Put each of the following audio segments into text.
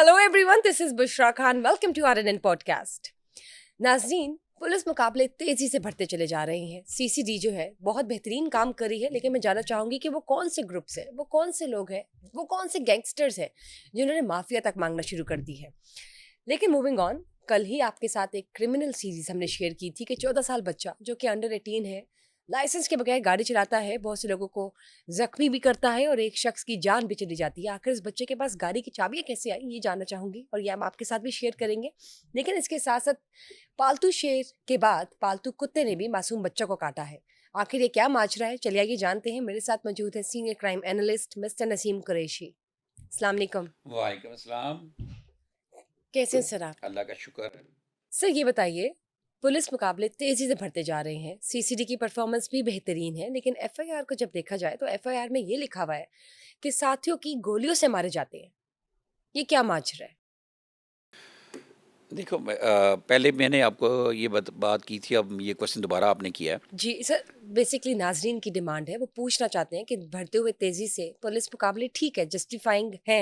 Hello everyone, this is Bushra Khan. Welcome to RNN podcast. नाज़रीन, police मुकाबले तेजी से बढ़ते चले जा रहे हैं। सीसीडी जो है बहुत बेहतरीन काम कर रही है, लेकिन मैं जानना चाहूंगी कि वो कौन से ग्रुप्स हैं, वो कौन से लोग हैं, वो कौन से गैंगस्टर्स हैं जिन्होंने माफिया तक मांगना शुरू कर दी है। लेकिन मूविंग ऑन, कल ही आपके साथ एक क्रिमिनल सीरीज हमने शेयर की थी कि 14 साल बच्चा जो कि अंडर 18 है, लाइसेंस के बगैर गाड़ी चलाता है, बहुत से लोगों को जख्मी भी करता है और एक शख्स की जान भी चली जाती है। आखिर इस बच्चे के पास गाड़ी की चाबियां कैसे आई, ये जानना चाहूंगी और ये हम आपके साथ भी शेयर करेंगे। लेकिन इसके साथ साथ पालतू शेर के बाद पालतू कुत्ते ने भी मासूम बच्चों को काटा है। आखिर ये क्या माजरा है, चलिए आइए जानते हैं। मेरे साथ मौजूद है senior crime analyst mister Naseem Qureshi. अस्सलाम वालेकुम। वालेकुम अस्सलाम। कैसे हैं सर आप? अल्लाह का शुक्र। सर ये बताइए, पुलिस मुकाबले तेजी से बढ़ते जा रहे हैं, सीसीडी की परफॉर्मेंस भी बेहतरीन है, लेकिन एफआईआर को जब देखा जाए तो एफआईआर में ये लिखा हुआ है कि साथियों की गोलियों से मारे जाते हैं। ये क्या माजरा है? देखो पहले मैंने आपको ये बात की थी, अब ये क्वेश्चन दोबारा आपने किया है। जी सर, बेसिकली नाजरीन की डिमांड है, वो पूछना चाहते हैं कि बढ़ते हुए तेजी से पुलिस मुकाबले ठीक है, जस्टिफाइंग है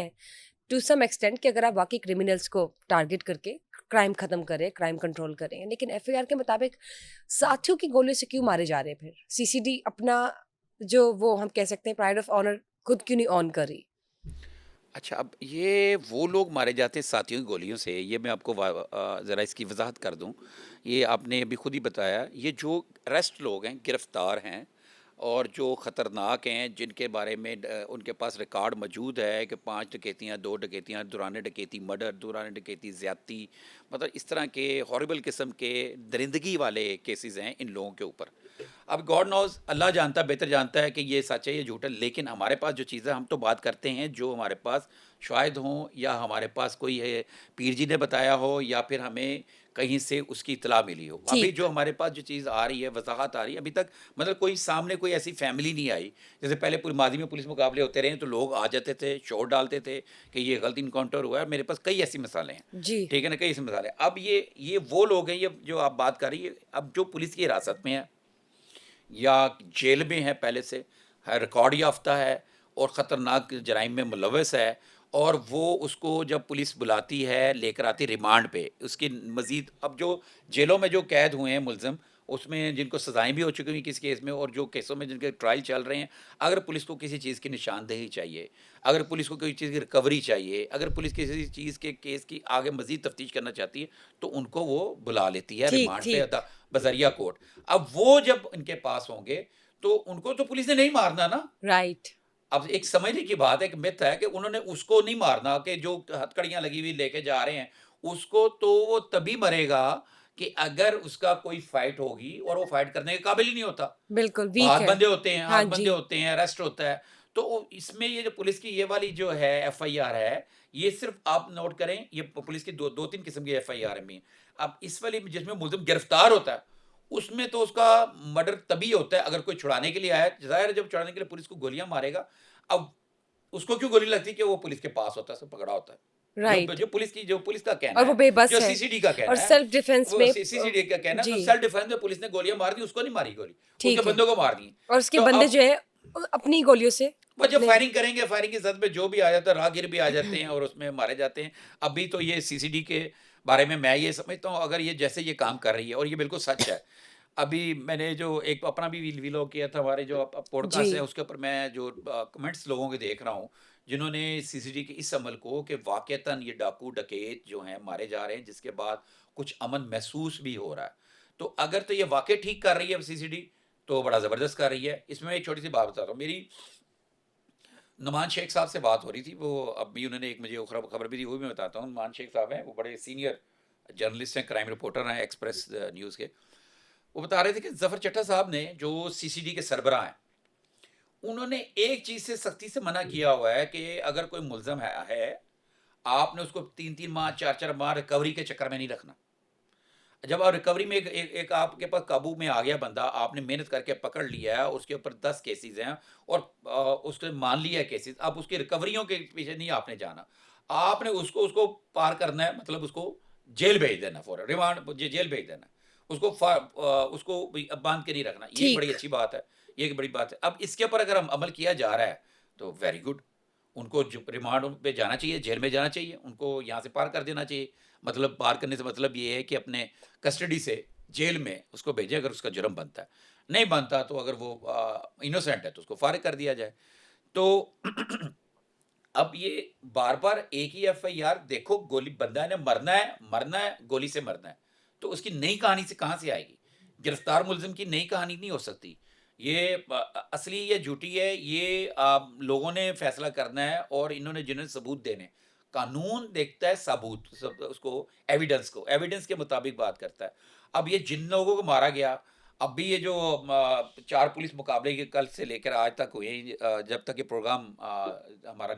टू सम एक्सटेंट कि अगर आप वाकई क्रिमिनल्स को टारगेट करके क्राइम खत्म करें, क्राइम कंट्रोल करें, लेकिन एफआईआर के मुताबिक साथियों की गोली से क्यों मारे जा रहे हैं? फिर सीसीडी अपना जो वो हम कह सकते हैं प्राइड ऑफ ऑनर खुद क्यों नहीं ऑन करी? अच्छा, अब ये वो लोग मारे जाते हैं साथियों की गोलियों से, ये मैं आपको ज़रा इसकी वजाहत कर दूं। ये आपने अभी खुद ही बताया, ये जो अरेस्ट लोग हैं, गिरफ्तार हैं और जो ख़तरनाक हैं, जिनके बारे में उनके पास रिकॉर्ड मौजूद है कि 5 डकैतियाँ, 2 डकैतियाँ, दौरान डकैती मर्डर, दौरान डकैती ज़्यादती, मतलब इस तरह के हॉरिबल किस्म के दरिंदगी वाले केसेस हैं इन लोगों के ऊपर। अब गॉड नोज़, अल्लाह जानता, बेहतर जानता है कि ये सच है, ये झूठ है, लेकिन हमारे पास जो चीज़ें, हम तो बात करते हैं जो हमारे पास शायद हों, या हमारे पास कोई है पीर जी ने बताया हो, या फिर हमें कहीं से उसकी इतला मिली हो। अभी ठीक। जो हमारे पास जो चीज़ आ रही है, वजाहत आ रही है, अभी तक मतलब कोई सामने कोई ऐसी फैमिली नहीं आई। जैसे पहले पूरी माजी में पुलिस मुकाबले होते रहे तो लोग आ जाते थे, शोर डालते थे कि ये गलत इनकाउंटर हुआ है। मेरे पास कई ऐसी मिसालें हैं, जी। ठीक है ना, कई ऐसी मिसालें। अब ये वो लोग हैं, ये जो आप बात कर रही है, अब जो पुलिस की हिरासत में है या जेल में है, पहले से है, रिकॉर्ड याफ्ता है और ख़तरनाक जराइम में मुलव्वस है, और वो उसको जब पुलिस बुलाती है, लेकर आती है रिमांड पे, उसकी मज़ीद अब जो जेलों में जो कैद हुए हैं मुलज़म, उसमें जिनको सज़ाएँ भी हो चुकी हुई किसी केस में, और जो केसों में जिनके ट्रायल चल रहे हैं, अगर पुलिस को किसी चीज़ की निशानदेही चाहिए, अगर पुलिस को कोई चीज़ की रिकवरी चाहिए, अगर पुलिस किसी चीज़ के केस की आगे मज़ीद तफ्तीश करना चाहती है, तो उनको वो बुला लेती है ठीक। रिमांड पे, ठीक। बज़रिया कोर्ट। अब वो जब इनके पास होंगे तो उनको तो पुलिस ने नहीं मारना ना। राइट। अब एक समझने की बात है, एक मिथ है कि उन्होंने उसको नहीं मारना, कि जो हथकड़ियाँ लगी हुई लेके जा रहे हैं, उसको तो वो तभी मरेगा कि अगर उसका कोई फाइट होगी और वो फाइट करने के काबिल ही नहीं होता। बिल्कुल वीक हाथ है। बंधे होते हैं, हाँ हाथ जी। बंधे होते हैं, अरेस्ट होता है। तो इसमें ये जो पुलिस की ये वाली जो है एफआईआर है, ये सिर्फ आप नोट करें, ये पुलिस की दो तीन किस्म की एफआईआर है में। अब इस वाली में जिसमें मुलजिम गिरफ्तार होता है, उसमें तो उसका मर्डर तभी होता है अगर कोई छुड़ाने के लिए आया है। ज़ाहिर है, जब छुड़ाने के लिए पुलिस को गोलियां मारेगा, अब उसको क्यों गोली लगती है कि वो पुलिस के पास होता है, सब पकड़ा होता है। राइट। जो पुलिस का कहना और वो है, बेबस जो है सीसीडी का और कहना है, सेल्फ डिफेंस वो में सीसीडी का कहना है, तो जी। सेल्फ डिफेंस में पुलिस ने गोलियां मार दी, उसको नहीं मारी गोली, उसके ठीक है। बंदों को मार दी। और उसके तो बंदे अब जो है अपनी गोलियों से वो जब अपने। फायरिंग करेंगे, फायरिंग की जद में जो भी आ जाता है, राहगीर भी आ जाते हैं और उसमें मारे जाते हैं। अभी तो ये सीसीडी के बारे में मैं ये समझता हूँ, अगर ये जैसे ये काम कर रही है, और ये बिल्कुल सच है। अभी मैंने जो एक अपना भी वीलॉग किया था, हमारे जो जी। पॉडकास्ट है उसके ऊपर, मैं जो कमेंट्स लोगों के देख रहा हूँ जिन्होंने सीसीडी के इस अमल को, कि वाकईतन ये डाकू डकैत जो हैं मारे जा रहे हैं, जिसके बाद कुछ अमन महसूस भी हो रहा है। तो अगर तो ये वाकई ठीक कर रही है सीसीडी, तो बड़ा ज़बरदस्त कर रही है। इसमें एक छोटी सी बात बताता हूँ। मेरी नुमान शेख साहब से बात हो रही थी, वो अब भी उन्होंने एक मुझे खबर भी दी, वो भी मैं बताता हूँ। नुमान शेख साहब हैं, वो बड़े सीनियर जर्नलिस्ट हैं, क्राइम रिपोर्टर हैं एक्सप्रेस न्यूज़ के। वो बता रहे थे कि जफ़र चट्टा साहब ने, जो सीसीडी के सरबराह हैं, उन्होंने एक चीज़ से सख्ती से मना किया हुआ है कि अगर कोई मुलज़म है, आपने उसको 3-3 माह, 4-4 माह रिकवरी के चक्कर में नहीं रखना। जब आप रिकवरी में एक आपके पास काबू में आ गया बंदा, आपने मेहनत करके पकड़ लिया है, उसके ऊपर 10 केसेस हैं और उसने मान लिया है केसेस, अब उसकी रिकवरियों के पीछे नहीं आपने जाना। आपने उसको उसको पार करना है, मतलब उसको जेल भेज देना, फॉर रिमांड जेल भेज देना। उसको अब बांध के नहीं रखना। ये एक ठीक। बड़ी अच्छी बात है, ये एक बड़ी बात है। अब इसके ऊपर अगर हम अमल किया जा रहा है तो वेरी गुड, उनको रिमांड पे जाना चाहिए, जेल में जाना चाहिए, उनको यहाँ से पार कर देना चाहिए। मतलब पार करने से मतलब ये है कि अपने कस्टडी से जेल में उसको भेजें अगर उसका जुर्म बनता है। नहीं बनता तो अगर वो इनोसेंट है तो उसको फारिग कर दिया जाए। तो अब ये बार-बार एक ही एफआईआर, देखो गोली, बंदा ने मरना है, गोली से मरना है। तो उसकी नई कहानी से कहाँ से आएगी? गिरफ्तार मुल्ज़िम की नई कहानी नहीं हो सकती। ये असली या झूठी है, ये लोगों ने फैसला करना है और इन्होंने जिन्होंने सबूत देने हैं। कानून देखता है सबूत, सब उसको, एविडेंस को, एविडेंस के मुताबिक बात करता है। अब ये जिन लोगों को मारा गया, अब भी ये जो 4 पुलिस मुकाबले के कल से लेकर आज तक हुए, जब तक ये प्रोग्राम हमारा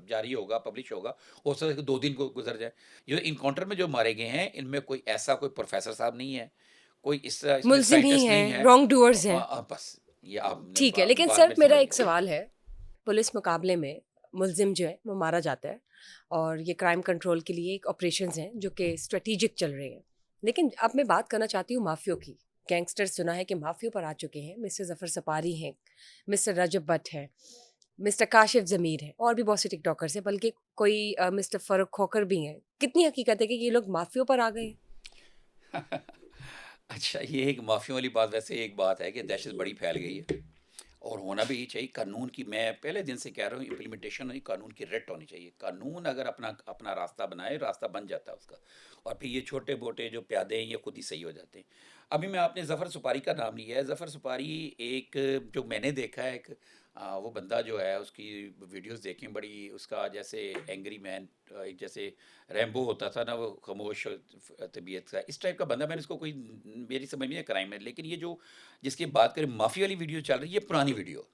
जारी होगा, पब्लिश होगा, हो सकता है कि 2 दिन को गुज़र जाए। ये एनकाउंटर में जो मारे गए हैं, इनमें कोई ऐसा कोई प्रोफ़ेसर साहब नहीं है, कोई इसमें मुलज़िम ही साइंटिस्ट नहीं हैं, है। रॉन्ग डूअर्स हैं। बस ये आपने ठीक है, लेकिन बाद सर में मेरा समझ एक लिया। सवाल है, पुलिस मुकाबले में मुलज़िम जो है वो मारा जाता है और ये क्राइम कंट्रोल के लिए एक ऑपरेशंस हैं जो कि स्ट्रेटेजिक चल रहे हैं। लेकिन अब मैं बात करना चाहती हूँ माफियों की। गैंगस्टर सुना है कि माफियों पर आ चुके हैं, मिस्टर ज़फ़र सपारी हैं, मिस्टर रजब भट्ट हैं, मिस्टर काशिफ ज़मीर हैं और भी बहुत से टिकटॉकर्स हैं, बल्कि कोई मिस्टर फ़ारूक खोखर भी हैं। कितनी हकीकत है कि ये लोग माफियों पर आ गए हैं? अच्छा, ये एक माफ़ियों वाली बात, वैसे एक बात है कि दहशत बड़ी फैल गई है और होना भी चाहिए। कानून की, मैं पहले दिन से कह रहा हूँ, इम्प्लीमेंटेशन नहीं, कानून की रट होनी चाहिए। कानून अगर अपना अपना रास्ता बनाए, रास्ता बन जाता है उसका, और फिर ये छोटे मोटे जो प्यादे हैं ये खुद ही सही हो जाते हैं। अभी मैं, आपने ज़फ़र सुपारी का नाम लिया है। ज़फ़र सुपारी एक, जो मैंने देखा है, एक वो बंदा जो है, उसकी वीडियोस देखें, बड़ी उसका जैसे एंग्री मैन, एक जैसे रैम्बो होता था ना, वो खामोश तबीयत का, इस टाइप का बंदा। मैंने इसको कोई, मेरी समझ में क्राइम है, लेकिन ये जो जिसकी बात करें माफी वाली वीडियो चल रही है, ये पुरानी वीडियो,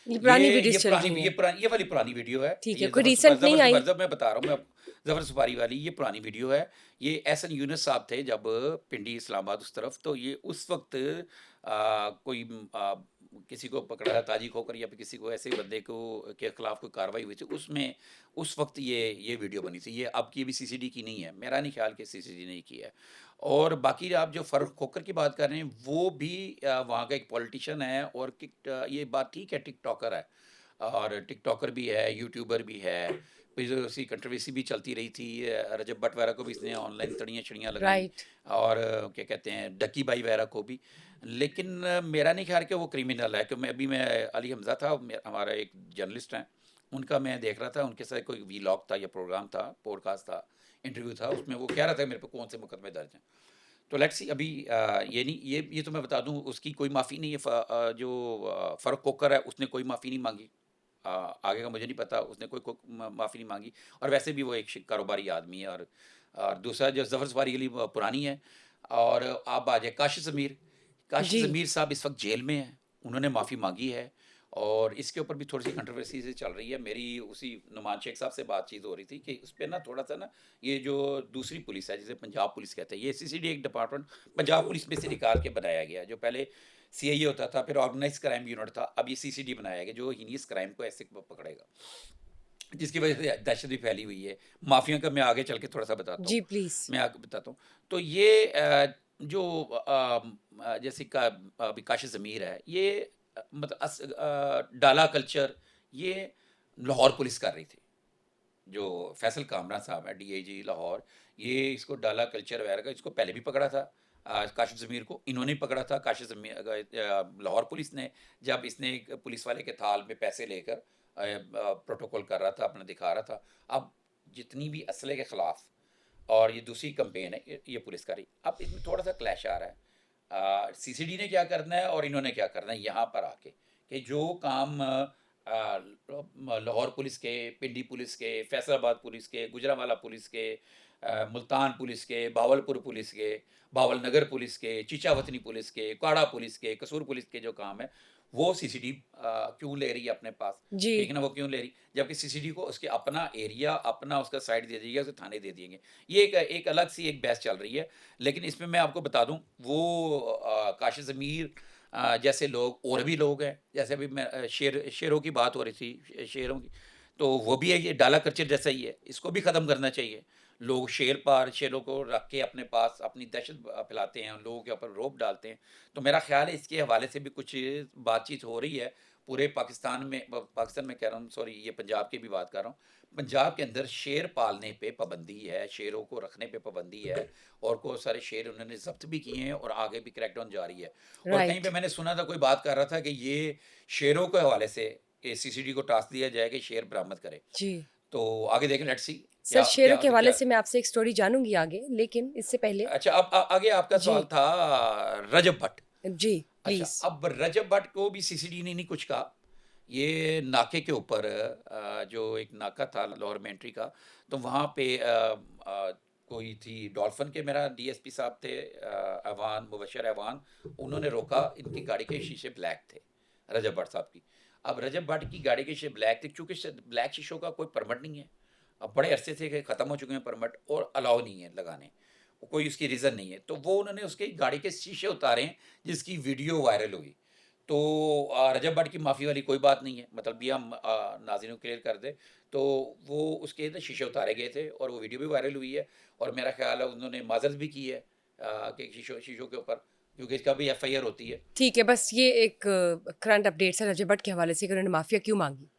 ये पुरानी ये वीडियोज़ चल पुरानी, रही हैं। ये वाली पुरानी वीडियो है। ठीक है, ये कोई रीसेंट नहीं आई? जब मैं बता रहा हूँ मैं आपको, ज़फ़र सुपारी वाली ये पुरानी वीडियो है। ये एहसन यूनुस साहब थे जब पिंडी इस्लामाबाद उस तरफ, तो ये उस वक्त कोई किसी को पकड़ा है, ताजी खोकर या फिर किसी को, ऐसे बंदे को के खिलाफ कोई कार्रवाई हुई थी, उसमें उस वक्त ये वीडियो बनी थी। ये अब की भी सीसीडी की नहीं है, मेरा नहीं ख्याल कि सीसीडी नहीं की है। और बाकी आप जो फ़ारूक खोखर की बात कर रहे हैं, वो भी वहाँ का एक पॉलिटिशियन है, और ये बात ठीक है, टिकटॉकर है, और टिकटॉकर भी है, यूट्यूबर भी है। फिर जो उसकी कंट्रोवर्सी भी चलती रही थी, रजब भट्ट वगैरह को भी इसने ऑनलाइन तड़ियाँ-छड़ियाँ लगाई, राइट। और क्या कहते हैं, डक्की भाई वगैरह को भी। लेकिन मेरा नहीं ख्याल कि वो क्रिमिनल है, क्योंकि मैं अली हमज़ा था, हमारा एक जर्नलिस्ट हैं, उनका मैं देख रहा था, उनके साथ कोई वीलॉग था या प्रोग्राम था, पॉडकास्ट था, इंटरव्यू था, उसमें वो कह रहा था मेरे पे कौन से मुकदमे दर्ज हैं। तो लेट्स सी। अभी ये नहीं, ये तो मैं बता दूं, उसकी कोई माफ़ी नहीं है। जो फ़ारूक कोकर है, उसने कोई माफ़ी नहीं मांगी। आगे का मुझे नहीं पता, उसने कोई माफ़ी नहीं मांगी, और वैसे भी वो एक कारोबारी आदमी है। और दूसरा जो ज़फ़र सफारी अली, पुरानी है। और आप आ जाए काशिफ़ ज़मीर। काशिफ़ जी। ज़मीर साहब इस वक्त जेल में हैं, उन्होंने माफ़ी मांगी है, और इसके ऊपर भी थोड़ी सी कंट्रोवर्सी से चल रही है। मेरी उसी नुमान शेख साहब से बातचीत हो रही थी कि उस पर ना थोड़ा सा ना, ये जो दूसरी पुलिस है, जिसे पंजाब पुलिस कहते हैं, ये सीसीडी एक डिपार्टमेंट पंजाब पुलिस में से निकाल के बनाया गया। जो पहले सीआईए होता था, फिर ऑर्गेनाइज क्राइम यूनिट था, अब ये सीसीडी बनाया गया, जो हीनियस क्राइम को ऐसे पकड़ेगा, जिसकी वजह से दहशत भी फैली हुई है। माफिया का मैं आगे चल के थोड़ा सा बताता हूँ। जी, प्लीज़। मैं आगे बताता हूँ। तो ये जो जैसे का अभी काशिफ ज़मीर है, ये मतलब डाला कल्चर, ये लाहौर पुलिस कर रही थी। जो फैसल कामरान साहब है, डीआईजी लाहौर, ये इसको डाला कल्चर वगैरह का, इसको पहले भी पकड़ा था। काशिफ ज़मीर को इन्होंने ही पकड़ा था। काशिफ ज़मीर लाहौर पुलिस ने, जब इसने एक पुलिस वाले के थाल में पैसे लेकर प्रोटोकॉल कर रहा था, अपना दिखा रहा था। अब जितनी भी असले के ख़िलाफ़, और ये दूसरी कंपेन है, ये पुलिस का रही। अब इसमें थोड़ा सा क्लैश आ रहा है, सीसीडी ने क्या करना है और इन्होंने क्या करना है यहाँ पर आके, कि जो काम लाहौर पुलिस के, पिंडी पुलिस के, फैसलाबाद पुलिस के, गुजरांवाला पुलिस के, मुल्तान पुलिस के, बावलपुर पुलिस के, बावल नगर पुलिस के, चीचावतनी पुलिस के, काड़ा पुलिस के, कसूर पुलिस के जो काम है, वो सीसीडी क्यों ले रही है अपने पास? जी। ठीक है ना, वो क्यों ले रही, जबकि सीसीडी को उसके अपना एरिया, अपना उसका साइड दे दीजिएगा, उसके थाने दे दिएंगे। ये एक अलग सी एक बहस चल रही है। लेकिन इसमें मैं आपको बता दूं, वो काशिफ ज़मीर जैसे लोग और भी लोग हैं, जैसे अभी मैं शेरों की बात हो रही थी, शेरों की, तो वो भी है, ये डाला कल्चर जैसा ही है, इसको भी ख़त्म करना चाहिए। लोग शेरों को रख के अपने पास अपनी दहशत फैलाते हैं, लोगों के ऊपर रौब डालते हैं। तो मेरा ख्याल है इसके हवाले से भी कुछ बातचीत हो रही है पूरे पाकिस्तान में कह रहा हूँ, सॉरी, ये पंजाब की भी बात कर रहा हूँ। पंजाब के अंदर शेर पालने पे पाबंदी है, शेरों को रखने पे पाबंदी है, और बहुत सारे शेर उन्होंने ज़ब्त भी किए हैं और आगे भी क्रैकडाउन जारी है। और कहीं राइट। पे मैंने सुना था, कोई बात कर रहा था कि ये शेरों के हवाले से सीसीडी को टास्क दिया जाए कि शेर बरामद करे। जी। तो आगे देखें, लेट्स सी सर, क्या शेरों क्या के हवाले क्या से मैं आपसे एक स्टोरी जानूँगी आगे, लेकिन इससे पहले अच्छा, अब आगे आपका सवाल जी, था रजब भट्ट। जी, अच्छा, प्लीज़। अब रजब भट्ट को भी सीसीडी ने नहीं कुछ कहा। ये नाके के ऊपर जो एक नाका था लाहौर में एंट्री का, तो वहाँ पे कोई थी डॉल्फिन के, मेरा डीएसपी साहब थे, अवान मुबशर अवान, उन्होंने रोका। इनकी गाड़ी के शीशे ब्लैक थे, रजब भट्ट साहब की। अब रजब भट्ट की गाड़ी के शीशे ब्लैक थे, चूँकि ब्लैक शीशों का कोई परमिट नहीं है। अब बड़े अरसे से कि ख़त्म हो चुके हैं परमिट, और अलाउ नहीं है लगाने, कोई उसकी रीज़न नहीं है। तो वो उन्होंने उसके गाड़ी के शीशे उतारे हैं, जिसकी वीडियो वायरल हुई। तो रजब भट्ट की माफ़ी वाली कोई बात नहीं है, मतलब ये हम नाज़रीन को क्लियर कर दें। तो वो उसके ना शीशे उतारे गए थे और वो वीडियो भी वायरल हुई है, और मेरा ख़्याल है उन्होंने माज़रत भी की है कि शीशों शीशों के ऊपर, क्योंकि इसका भी एफआईआर होती है। ठीक है, बस ये एक करंट अपडेट्स है रजत भट्ट के हवाले से कि उन्होंने माफ़िया क्यों माँगी?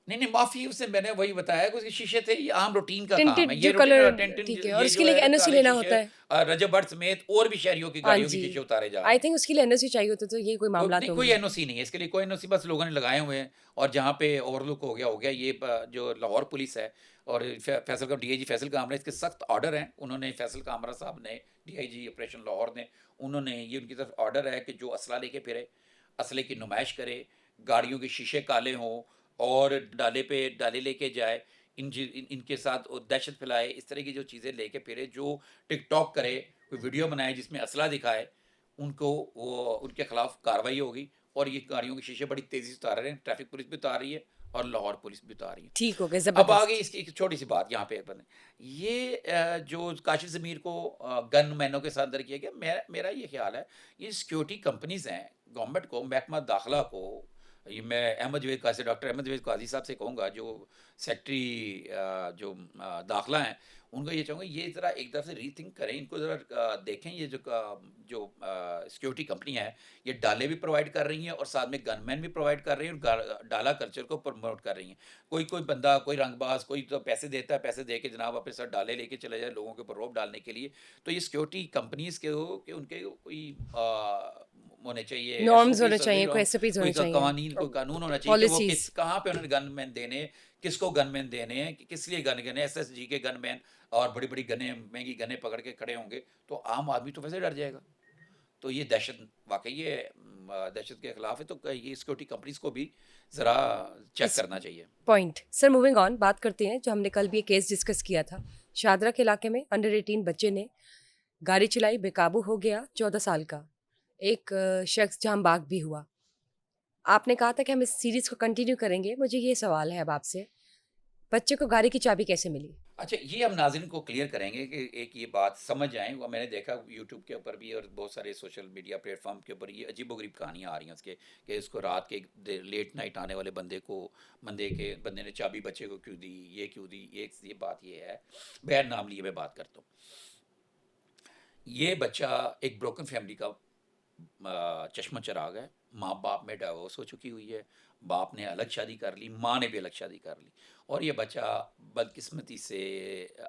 नहीं, नहीं, माफ़ी उससे मैंने वही बताया कि उसके शीशे थे, ये आम रूटीन का काम टिंटेड है। ये जो रूटीन कलर टिन ठीक है, और ये उसके जो लिए एक है एनओसी काले लेना शीशे, होता है। रजब भट्ट समेत और भी शहरियों की हाँ गाड़ियों के जी। शीशे उतारे जा आई रहे हैं। थिंक उसके लिए एनओसी चाहिए होता है, तो ये कोई मामलात नहीं, कोई होंगे। एनओसी नहीं है इसके लिए, कोई एनओसी बस लोगों ने लगाए हुए हैं। और जहाँ पे ओवरलुक हो गया ये जो लाहौर पुलिस है और फैसल का डीआईजी फैसल कामरा, इसके सख्त ऑर्डर हैं। उन्होंने फैसल कामरा साहब ने, डीआईजी ऑपरेशन लाहौर ने, उन्होंने ये उनकी तरफ ऑर्डर है कि जो असला लेके फिरे, असले की नुमाइश करे, गाड़ियों के शीशे काले हों, और डाले लेके जाए, इनके साथ वो दहशत फैलाए, इस तरह की जो चीज़ें लेके फिरे, जो टिकटॉक करे, कोई वीडियो बनाए जिसमें असला दिखाए, उनको वो उनके खिलाफ कार्रवाई होगी। और ये गाड़ियों के शीशे बड़ी तेज़ी से उतार रहे हैं, ट्रैफिक पुलिस भी उतार रही है और लाहौर पुलिस भी उतार रही है। ठीक हो गया, अब आगे ज़बरदस्त। इसकी एक छोटी सी बात यहाँ पे बने, ये जो काशिफ ज़मीर को गन मैनों के साथ अंदर किया गया, मेरा ये ख्याल है, ये सिक्योरिटी कंपनीज़ हैं, गवर्नमेंट को, महकमा दाखिला को, ये मैं अहमद जवेद काजी, डॉक्टर अहमद जवेद काजी साहब से कहूँगा, जो सेक्रेटरी जो दाखिला हैं, उनको ये चाहूँगा, ये ज़रा एक तरफ से रीथिंक करें, इनको ज़रा देखें। ये जो सिक्योरिटी कंपनी है, ये डाले भी प्रोवाइड कर रही हैं और साथ में गनमैन भी प्रोवाइड कर रही हैं, और डाला कल्चर को प्रमोट कर रही हैं। कोई कोई बंदा, कोई रंगबाज, कोई तो पैसे देता है, पैसे दे के जनाब अपने साथ डाले लेके चले जाए लोगों के ऊपर रौब डालने के लिए। तो ये सिक्योरिटी कंपनीज़ के हो कि उनके कोई होने चाहिए नॉर्म्स होने एसओपीज़, चाहिए, कोई एसओपीज़ कोई होने चाहिए, कवानीन, कोई कानून होना चाहिए कि वो पॉलिसीज़। कहाँ पे उन्होंने गनमैन देने, किसको गनमैन देने हैं, कि किस लिए गन गने, एसएसजी के गनमैन और बड़ी-बड़ी गनें, महँगी गनें पकड़ के खड़े होंगे, तो आम आदमी तो वैसे डर जाएगा। तो ये दहशत, वाक़ई ये दहशत के खिलाफ है, तो ये सिक्योरिटी कंपनीज़ को भी ज़रा चेक इस करना चाहिए। पॉइंट सर, मूविंग ऑन, बात करते हैं जो हमने कल भी एक केस डिस्कस किया था। शादरा के इलाके में अंडर 18 बच्चे ने गाड़ी चलाई, बेकाबू हो गया, 14 साल का एक शख्स जाम बाग भी हुआ। आपने कहा था कि हम इस सीरीज को कंटिन्यू करेंगे। मुझे ये सवाल है अब आपसे, बच्चे को गाड़ी की चाबी कैसे मिली? अच्छा, ये हम नाज़रीन को क्लियर करेंगे कि एक ये बात समझ आए। वो मैंने देखा यूट्यूब के ऊपर भी और बहुत सारे सोशल मीडिया प्लेटफॉर्म के ऊपर, ये अजीबोगरीब कहानियाँ आ रही हैं उसके, कि इसको रात के लेट नाइट आने वाले बंदे ने चाबी बच्चे को क्यों दी, ये क्यों दी। ये बात ये है, बगैर नाम लिए मैं बात करता हूँ। ये बच्चा एक ब्रोकन फैमिली का चश्मा चराग है। माँ बाप में डाइवोर्स हो चुकी हुई है, बाप ने अलग शादी कर ली, माँ ने भी अलग शादी कर ली, और ये बच्चा बदकिस्मती से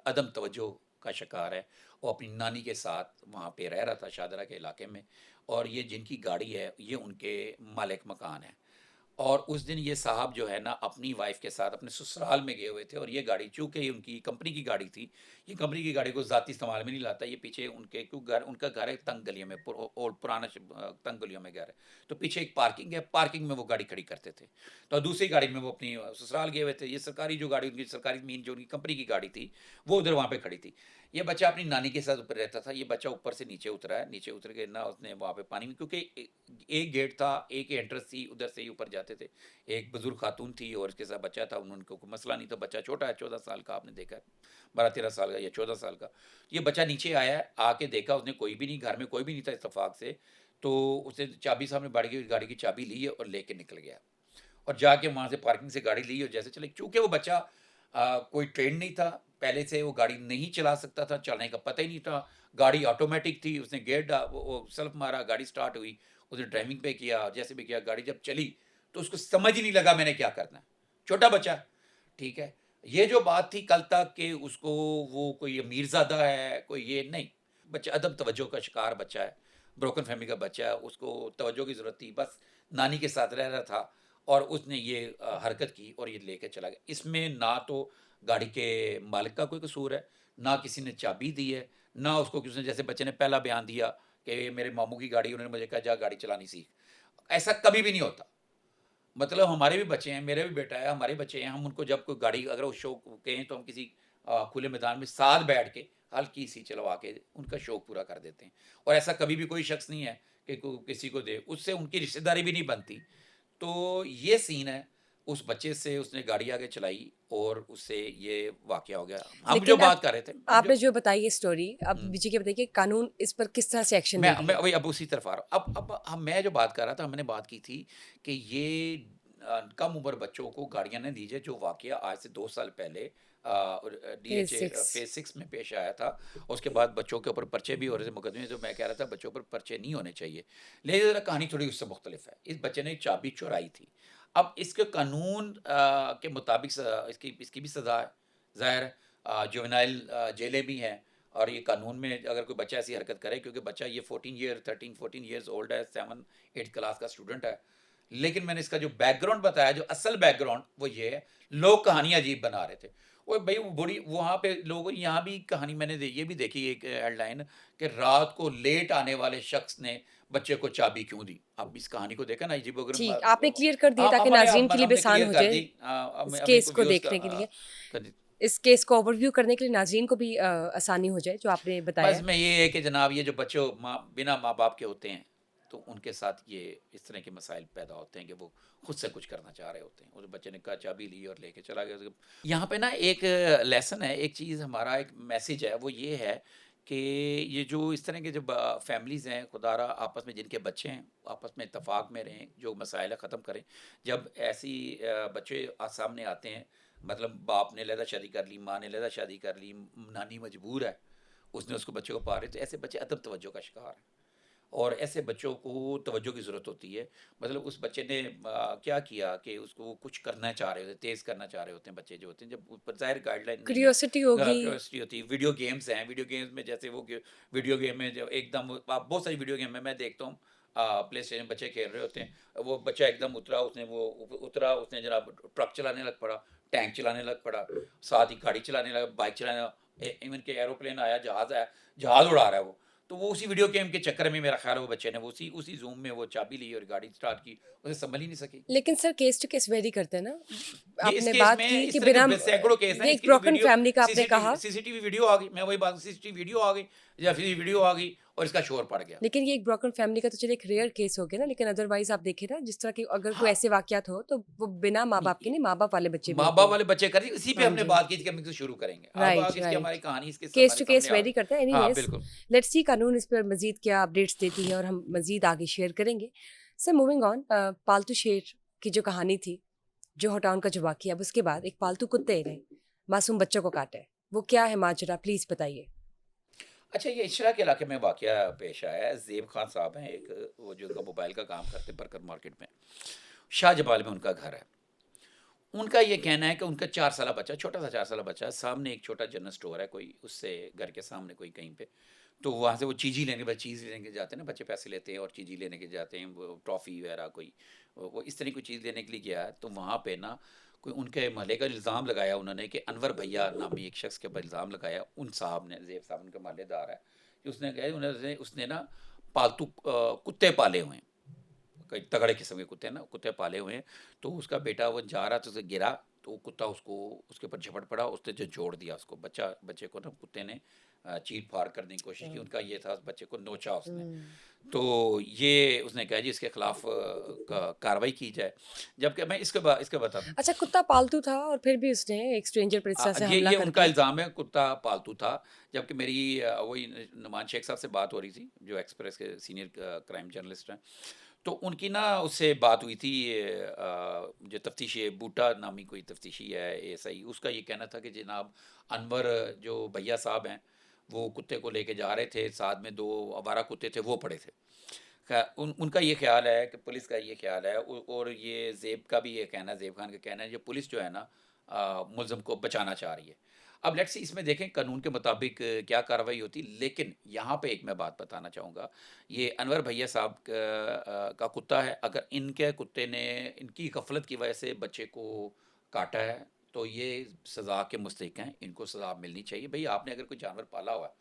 अदम तवज्जो का शिकार है। वो अपनी नानी के साथ वहाँ पे रह रहा था शादरा के इलाके में, और ये जिनकी गाड़ी है ये उनके मालिक मकान है। और उस दिन ये साहब जो है ना अपनी वाइफ के साथ अपने ससुराल में गए हुए थे, और ये गाड़ी चूँकि ये उनकी कंपनी की गाड़ी थी, ये कंपनी की गाड़ी को ज़ाती इस्तेमाल में नहीं लाता। ये पीछे उनके उनका घर है तंग गलियों में, और पुराना तंग गलियों में घर है। तो पीछे एक पार्किंग है, पार्किंग में वो गाड़ी खड़ी करते थे। तो दूसरी गाड़ी में वो अपनी ससुराल गए हुए थे। ये सरकारी जो गाड़ी, उनकी सरकारी मीन जो उनकी कंपनी की गाड़ी थी, वो उधर वहाँ पे खड़ी थी। ये बच्चा अपनी नानी के साथ ऊपर रहता था। ये बच्चा ऊपर से नीचे उतरा है, नीचे उतर के ना उसने वहाँ पे पानी में, क्योंकि एक गेट था, एक एंट्रेंस थी, उधर से ही ऊपर जाते थे। एक बुजुर्ग खातून थी और उसके साथ बच्चा था, उनको कोई मसला नहीं था। बच्चा छोटा है, 14 साल का, आपने देखा है, 12-13 साल का या 14 साल का। ये बच्चा नीचे आया है, आके देखा उसने कोई भी नहीं, घर में कोई भी नहीं था इत्तेफाक से। तो उसने चाबी सामने गाड़ी की चाबी ली है और लेके निकल गया, और जाके वहाँ से पार्किंग से गाड़ी ली और जैसे चले। चूँकि वो बच्चा कोई ट्रेन नहीं था, पहले से वो गाड़ी नहीं चला सकता था, चलाने का पता ही नहीं था। गाड़ी ऑटोमेटिक थी, उसने वो सेल्फ मारा, गाड़ी स्टार्ट हुई, उसने ड्राइविंग पे किया, जैसे भी किया, गाड़ी जब चली तो उसको समझ ही नहीं लगा मैंने क्या करना है, छोटा बच्चा, ठीक है। ये जो बात थी कल तक कि उसको वो कोई अमीरज़ादा है, कोई ये नहीं, बच्चा अदम तवज्जो का शिकार बच्चा है, ब्रोकन फैमिली का बच्चा है, उसको तवज्जो की ज़रूरत थी, बस नानी के साथ रह रहा था और उसने ये हरकत की और ये लेके चला गया। इसमें ना तो गाड़ी के मालिक का कोई कसूर है, ना किसी ने चाबी दी है, ना उसको किसी ने, जैसे बच्चे ने पहला बयान दिया कि मेरे मामू की गाड़ी, उन्होंने मुझे कहा जा गाड़ी चलानी सीख। ऐसा कभी भी नहीं होता। मतलब हमारे भी बच्चे हैं, मेरा भी बेटा है, हमारे बच्चे हैं, हम उनको जब कोई गाड़ी अगर वो शौक कहें तो हम किसी खुले मैदान में साथ बैठ के हल्की सी चलवा के उनका शौक पूरा कर देते हैं। और ऐसा कभी भी कोई शख्स नहीं है कि किसी को दे, उससे उनकी रिश्तेदारी भी नहीं बनती। तो ये सीन है, उस बच्चे से उसने गाड़ी आगे चलाई और उससे ये वाकया हो गया। हम जो लेकिन अब बात कर रहे थे, हम आपने जो जो बताई ये स्टोरी, अब हम्म, विजय के बताइए कि कानून इस पर किस तरह से एक्शन ले रही मैं है। वही अब उसी तरफ आ रहा हूँ। अब हम मैं जो बात कर रहा था, हमने बात की थी कि ये कम उम्र बच्चों को गाड़ियाँ ना दीजिए, जो वाक़या आज से 2 साल पहले फेज डीएचए 6। फ़ेज़ 6 में पेश आया था। उसके बाद बच्चों के ऊपर पर्चे भी हो रहे थे, मुकदमे, जो मैं कह रहा था बच्चों पर पर्चे नहीं होने चाहिए। लेकिन ज़रा कहानी थोड़ी उससे मुख्तलिफ है। इस बच्चे ने एक चाबी चुराई थी। अब इसके कानून के मुताबिक इसकी इसकी भी सज़ा है, ज़ाहिर है। जुवेनाइल जेलें भी हैं और ये कानून में अगर कोई बच्चा ऐसी हरकत करे, क्योंकि बच्चा ये 13 ईयर्स ओल्ड है, 7-8 क्लास का स्टूडेंट है। लेकिन मैंने इसका जो बैकग्राउंड बताया, जो असल बैकग्राउंड वो ये है, लोग कहानी अजीब बना रहे थे। ओए भाई, वो बड़ी वहाँ पे लोग, यहाँ भी कहानी मैंने ये भी देखी एक हेडलाइन कि रात को लेट आने वाले शख्स ने बच्चे को चाबी क्यों दी। अब इस कहानी को देखा ना, ठीक, आपने क्लियर कर दिया ताकि हमारे नाज़रीन के लिए भी हमने आसान क्लियर हो कर जाए दी। इस हमें केस इनको को व्यूअर्स का देखने के लिए। कर दी। इस केस को ओवरव्यू करने के लिए नाज़रीन को भी आसानी हो जाए जो आपने बताया बस है। मैं ये है कि जनाब, ये जो बच्चे बिना माँ बाप के होते हैं, तो उनके साथ ये इस तरह के मसाइल पैदा होते हैं कि वो खुद से कुछ करना चाह रहे होते हैं। उस बच्चे ने कहा चाबी ली और लेके चला गया। यहाँ पे ना एक लेसन है, एक चीज़, हमारा एक मैसेज है, वो ये है कि ये जो इस तरह के जो फैमिलीज़ हैं, खुदारा आपस में जिनके बच्चे हैं, आपस में इत्तेफाक में रहें, जो मसाइल ख़त्म करें। जब ऐसी बच्चे सामने आते हैं, मतलब बाप ने अलहदा शादी कर ली, माँ ने अलहदा शादी कर ली, नानी मजबूर है, उसने उसको बच्चे को पाले, तो ऐसे बच्चे अदब तवज्जो का शिकार हैं और ऐसे बच्चों को तवज्जो की ज़रूरत होती है। मतलब उस बच्चे ने क्या किया कि उसको कुछ करना चाह रहे होते, तेज़ करना चाह रहे होते हैं बच्चे जो होते हैं, जब ऊपर ज़ाहिर गाइडलाइन नहीं है, क्यूरियोसिटी होगी। क्यूरियोसिटी होती है। वीडियो गेम्स हैं, वीडियो गेम्स में जैसे वो वीडियो गेम में जो एकदम बहुत सारी वीडियो गेम में मैं देखता हूँ, प्ले स्टेशन बच्चे खेल रहे होते हैं, वो बच्चा एकदम उतरा, उसने वो उतरा, उसने जनाब ट्रक चलाने लग पड़ा, टैंक चलाने लग पड़ा, साथ ही गाड़ी चलाने लगा, बाइक चलाने लगा, इवन के एरोप्लेन आया, जहाज़ आया, जहाज़ उड़ा रहा है वो। तो वो उसी वीडियो गेम के चक्कर में, मेरा ख्याल है वो बच्चे ने वो उसी उसी ज़ूम में वो चाबी ली और गाड़ी स्टार्ट की, उसे संभल ही नहीं सकी। लेकिन sir case to case vary करते हैं ना। ये इस आपने केस बात में की कि इस तरह बिना के सैकड़ों केस हैं, ये एक इसकी तो ब्रोकन वीडियो फैमिली का आपने सीसीटीवी कहा, सीसीटीवी वीडियो आ गई, मैं वही बात, सीसीटीवी वीडियो आ गई या फिर वीडियो आ गई और इसका शोर पड़ गया। लेकिन ये एक ब्रोकन फैमिली का तो चलिए एक रेयर केस हो गया ना, लेकिन अदरवाइज आप देखें ना, जिस तरह की अगर कोई हाँ, ऐसे वाकयात हो तो वो बिना माँ नहीं, बाप के नहीं, माँ बाप वाले बच्चे भी माँ होते बाप हैं। वाले बच्चे कर, इसी पे हाँ हमने जी। बात की थी कि हम इसको शुरू करेंगे। अब राइट आगे इसकी हमारी राइट। कहानी इसके केस हमारे टू सामने केस आ वेरी गई। करता है। हाँ, एनीवेज, बिल्कुल। लेट्स सी कानून इस पर मजीद क्या अपडेट्स देती है और हम मजीद आगे शेयर करेंगे। सर मूविंग ऑन, पालतू शेर की जो कहानी थी, जो हटाउन का जो वाकया, अब उसके बाद एक पालतू कुत्ते ने मासूम बच्चों को काटा है, वो क्या है माजरा, प्लीज बताइए। अच्छा, ये इशरा के इलाके में वाक़या पेश आया है। ज़ेब खान साहब हैं एक, वो जो उनका मोबाइल का काम करते हैं बरकर मार्केट में, शाहजमाल में उनका घर है। उनका ये कहना है कि उनका 4 साला बच्चा, छोटा-सा 4 साला बच्चा, सामने एक छोटा जनरल स्टोर है कोई, उससे घर के सामने कोई कहीं पे, तो वहाँ से वो चीज़ी लेने, बस चीज़ लेने के जाते हैं ना, बच्चे पैसे लेते हैं और चीज़ी लेने के जाते हैं, वो टॉफ़ी वगैरह कोई, वो इस तरह की कोई चीज़ लेने के लिए गया है। तो वहाँ पे ना कोई उनके मोहल्ले का इल्ज़ाम लगाया उन्होंने कि अनवर भैया नामी एक शख्स के ऊपर इल्ज़ाम लगाया, उन साहब ने, ज़ेब साहब उनके मोहल्लेदार है, कि उसने कहा उन्होंने उसने ना पालतू कुत्ते पाले हुए हैं, कई तगड़े किस्म के कुत्ते हैं ना, कुत्ते पाले हुए हैं। तो उसका बेटा वो जा रहा था, उसे गिरा, तो वो कुत्ता उसको उसके ऊपर झपट पड़ा, उसने जो जोड़ दिया उसको, बच्चे को ना कुत्ते ने चीर फाड़ करने की कोशिश की, उनका ये था, बच्चे को नोचा उसने। तो ये उसने कहा जी इसके खिलाफ कार्रवाई की जाए। जबकि मैं इसके बताता हूँ। अच्छा, कुत्ता पालतू था और फिर भी उसने एक स्ट्रेंजर पर इस तरह से हमला ये कर उनका दिया। इल्ज़ाम है, कुत्ता पालतू था। जबकि मेरी वही नुमान शेख साहब से बात हो रही थी, जो एक्सप्रेस के सीनियर क्राइम जर्नलिस्ट हैं। तो उनकी ना उससे बात हुई थी, जो तफ्तीशी बूटा नामी कोई तफ्तीशी है एएसआई, उसका ये कहना था कि जनाब अनवर जो भैया साहब हैं, वो कुत्ते को लेके जा रहे थे, साथ में 2 आवारा कुत्ते थे, वो पड़े थे। उनका ये ख्याल है कि पुलिस का ये ख्याल है, और ये ज़ेब का भी ये कहना है, ज़ेब खान का कहना है, जो पुलिस जो है ना मुलज़िम को बचाना चाह रही है। अब लेट्स सी इसमें देखें कानून के मुताबिक क्या कार्रवाई होती, लेकिन यहाँ पे एक मैं बात बताना चाहूँगा, ये अनवर भैया साहब का कुत्ता है, अगर इनके कुत्ते ने इनकी गफलत की वजह से बच्चे को काटा है, तो ये सज़ा के मुस्तहिक हैं, इनको सज़ा मिलनी चाहिए। भाई आपने अगर कोई जानवर पाला हुआ है,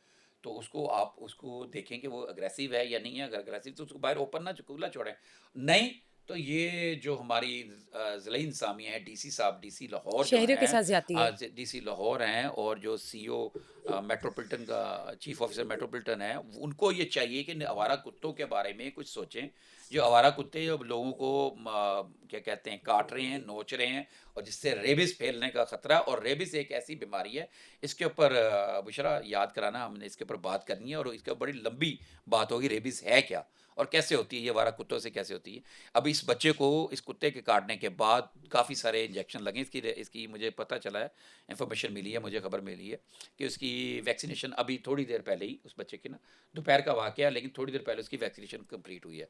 तो उसको आप उसको देखें कि वो अग्रेसिव है या नहीं है, अगर अग्रेसिव तो उसको बाहर ओपन ना खुला छोड़ें, नहीं तो ये जो हमारी ज़िला इंतज़ामिया है, डीसी साहब, डीसी लाहौर जो शहरियों के हैं, साथ ज्यादती है। डीसी लाहौर हैं, और जो सीओ मेट्रोपॉलिटन का चीफ ऑफिसर मेट्रोपॉलिटन है, उनको ये चाहिए कि आवारा कुत्तों के बारे में कुछ सोचें। जो आवारा कुत्ते अब लोगों को क्या कहते हैं, काट रहे हैं, नोच रहे हैं, और जिससे रेबिस फैलने का ख़तरा है, और रेबिस एक ऐसी बीमारी है, इसके ऊपर बुशरा याद कराना, हमने इसके ऊपर बात करनी है, और इसके ऊपर बड़ी लंबी बात होगी, रेबिस है क्या और कैसे होती है, ये आवारा कुत्तों से कैसे होती है। अब इस बच्चे को इस कुत्ते के काटने के बाद काफ़ी सारे इंजेक्शन लगे, इसकी मुझे पता चला है, इन्फॉर्मेशन मिली है, मुझे खबर मिली है कि उसकी वैक्सीनेशन अभी थोड़ी देर पहले ही, उस बच्चे की ना, दोपहर का वाक़या है, लेकिन थोड़ी देर पहले उसकी वैक्सीनेशन कंप्लीट हुई है।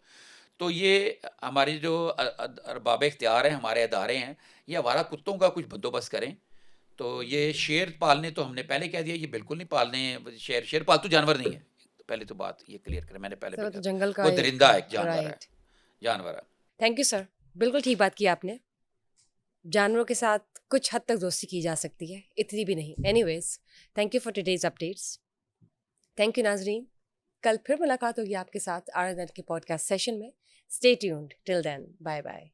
तो ये हमारे जो अरबाब इख्तियार हैं, हमारे अदारे हैं, ये आवारा कुत्तों का कुछ बंदोबस्त करें। तो ये शेर पालने तो हमने पहले कह दिया, ये बिल्कुल नहीं पालने, शेर पालतू जानवर नहीं है, तो पहले तो बात ये क्लियर करें, मैंने पहले सर भी वो तो कहा, जंगल का वो एक, दरिंदा है, एक जानवर है, राइट। जानवर है। थैंक यू सर, बिल्कुल ठीक बात की आपने। जानवरों के साथ कुछ हद तक दोस्ती की जा सकती है, इतनी भी नहीं। Anyways, thank you for today's updates. Thank you Nazreen. कल फिर मुलाकात होगी आपके साथ RNN के पॉडकास्ट सेशन में। Stay tuned till then, bye bye.